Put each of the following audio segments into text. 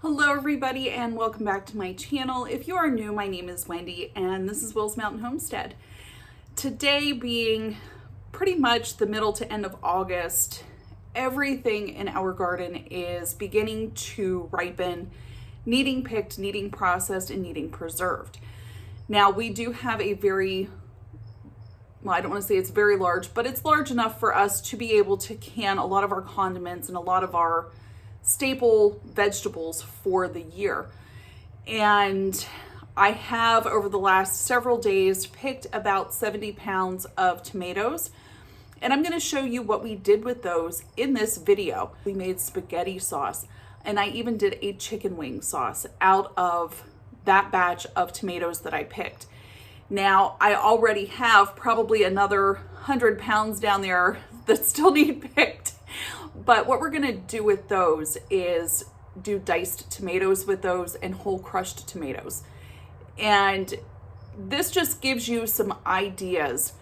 Hello everybody and welcome back to my channel. If you are new, my name is Wendy and this is Will's Mountain Homestead. Today being pretty much the middle to end of August, everything in our garden is beginning to ripen, needing picked, needing processed, and needing preserved. Now we do have a I don't want to say it's very large, but it's large enough for us to be able to can a lot of our condiments and a lot of our staple vegetables for the year. And I have over the last several days picked about 70 pounds of tomatoes, and I'm going to show you what we did with those in this video. We made spaghetti sauce, and I even did a chicken wing sauce out of that batch of tomatoes that I picked. Now I already have probably another 100 pounds down there that still need picked. But what we're gonna do with those is do diced tomatoes with those and whole crushed tomatoes. And this just gives you some ideas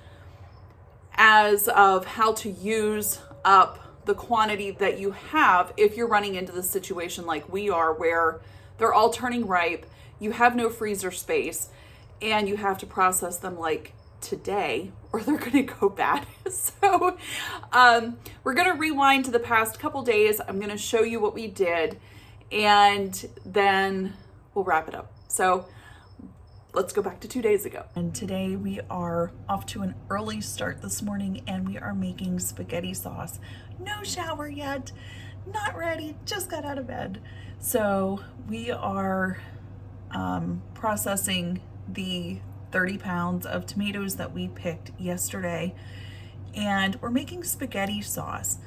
as of how to use up the quantity that you have if you're running into the situation like we are, where they're all turning ripe, you have no freezer space, and you have to process them like today or they're gonna go bad. So we're gonna rewind to the past couple days. I'm gonna show you what we did and then we'll wrap it up. So let's go back to 2 days ago. And today we are off to an early start this morning and we are making spaghetti sauce. No shower yet, not ready, just got out of bed. So we are processing the 30 pounds of tomatoes that we picked yesterday, and we're making spaghetti sauce.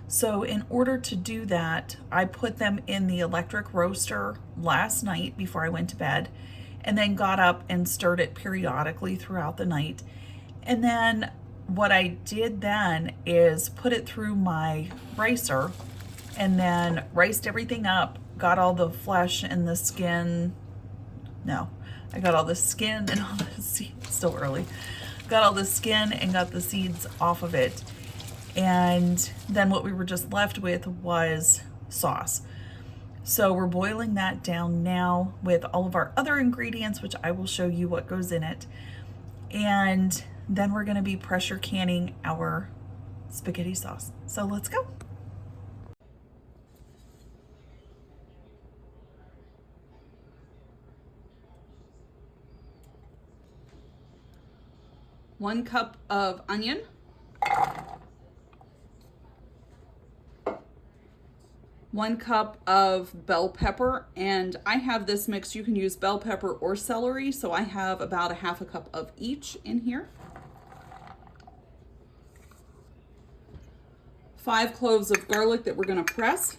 So in order to do that, I put them in the electric roaster last night before I went to bed, and then got up and stirred it periodically throughout the night. And then what I did then is put it through my ricer and then riced everything up, got all the flesh and the skin. No, I got all the skin and all the seeds, still early. Got all the skin and got the seeds off of it. And then what we were just left with was sauce. So we're boiling that down now with all of our other ingredients, which I will show you what goes in it. And then we're gonna be pressure canning our spaghetti sauce. So let's go. One cup of onion, one cup of bell pepper, and I have this mix. You can use bell pepper or celery, so I have about a half a cup of each in here. 5 cloves of garlic that we're going to press.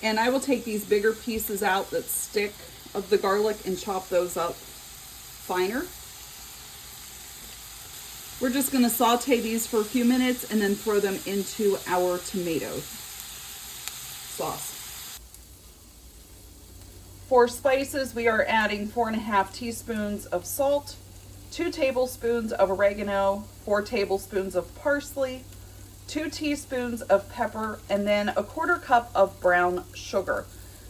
And I will take these bigger pieces out that stick of the garlic and chop those up finer. We're just going to saute these for a few minutes and then throw them into our tomato sauce. For spices, we are adding 4.5 teaspoons of salt, 2 tablespoons of oregano, 4 tablespoons of parsley, 2 teaspoons of pepper, and then 1/4 cup of brown sugar.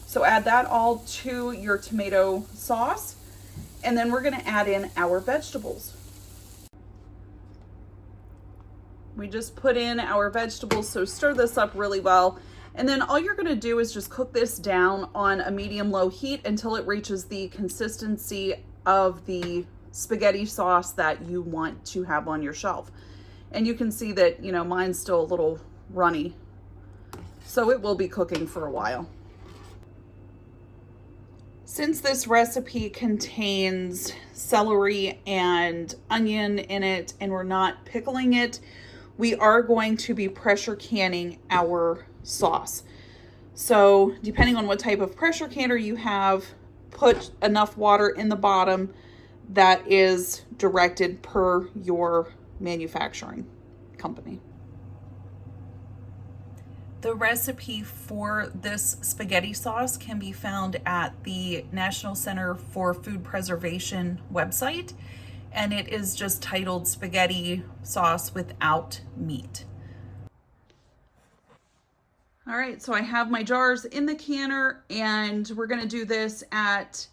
So add that all to your tomato sauce, and then we're going to add in our vegetables. We just put in our vegetables, so stir this up really well, and then all you're going to do is just cook this down on a medium-low heat until it reaches the consistency of the spaghetti sauce that you want to have on your shelf. And you can see that, you know, mine's still a little runny, so it will be cooking for a while. Since this recipe contains celery and onion in it and we're not pickling it, we are going to be pressure canning our sauce. So depending on what type of pressure canner you have, put enough water in the bottom that is directed per your manufacturing company. The recipe for this spaghetti sauce can be found at the National Center for Food Preservation website, and it is just titled spaghetti sauce without meat. All right, so I have my jars in the canner, and we're gonna do this at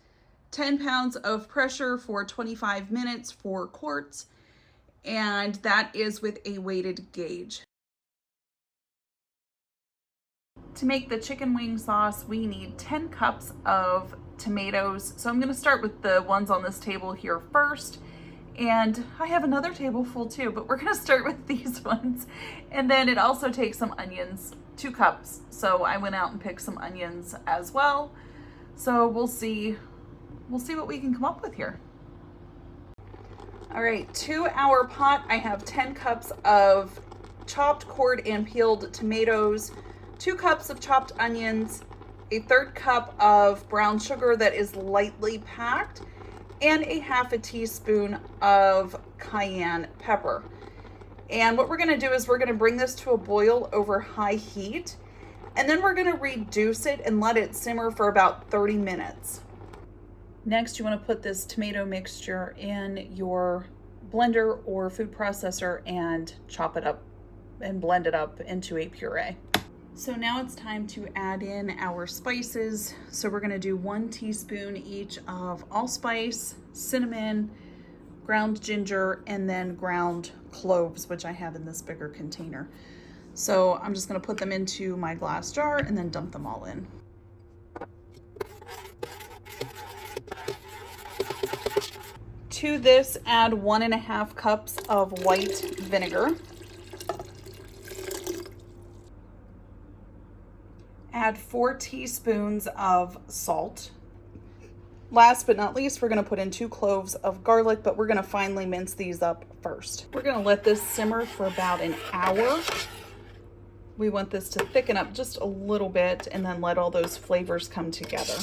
10 pounds of pressure for 25 minutes, 4 quarts, and that is with a weighted gauge. To make the chicken wing sauce, we need 10 cups of tomatoes. So I'm gonna start with the ones on this table here first. And I have another table full too, but we're gonna start with these ones. And then it also takes some onions, 2 cups. So I went out and picked some onions as well. So we'll see what we can come up with here. All right, to our pot, I have 10 cups of chopped, cored, and peeled tomatoes, 2 cups of chopped onions, a 1/3 cup of brown sugar that is lightly packed, and a 1/2 teaspoon of cayenne pepper. And what we're gonna do is we're gonna bring this to a boil over high heat, and then we're gonna reduce it and let it simmer for about 30 minutes. Next, you wanna put this tomato mixture in your blender or food processor and chop it up and blend it up into a puree. So now it's time to add in our spices. So we're gonna do 1 teaspoon each of allspice, cinnamon, ground ginger, and then ground cloves, which I have in this bigger container. So I'm just gonna put them into my glass jar and then dump them all in. To this, add 1.5 cups of white vinegar. Add 4 teaspoons of salt. Last but not least, we're gonna put in 2 cloves of garlic, but we're gonna finely mince these up first. We're gonna let this simmer for about an hour. We want this to thicken up just a little bit and then let all those flavors come together.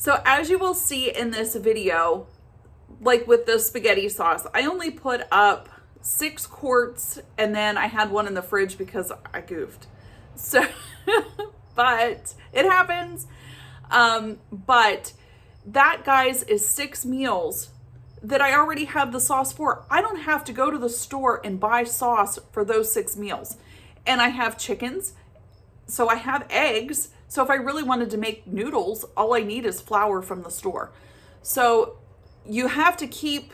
So as you will see in this video, like with the spaghetti sauce, I only put up 6 quarts and then I had one in the fridge because I goofed. So, but it happens. But that, guys, is 6 meals that I already have the sauce for. I don't have to go to the store and buy sauce for those 6 meals. And I have chickens, so I have eggs. So if I really wanted to make noodles, all I need is flour from the store. So you have to keep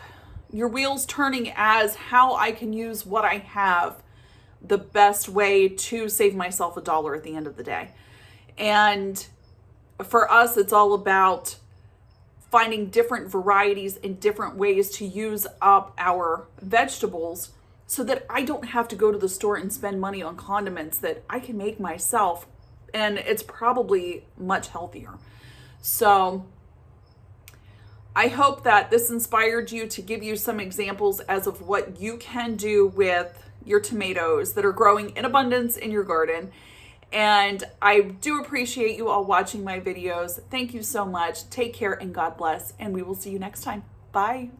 your wheels turning as how I can use what I have the best way to save myself $1 at the end of the day. And for us, it's all about finding different varieties and different ways to use up our vegetables so that I don't have to go to the store and spend money on condiments that I can make myself. And it's probably much healthier. So I hope that this inspired you to give you some examples as of what you can do with your tomatoes that are growing in abundance in your garden. And I do appreciate you all watching my videos. Thank you so much. Take care and God bless. And we will see you next time. Bye.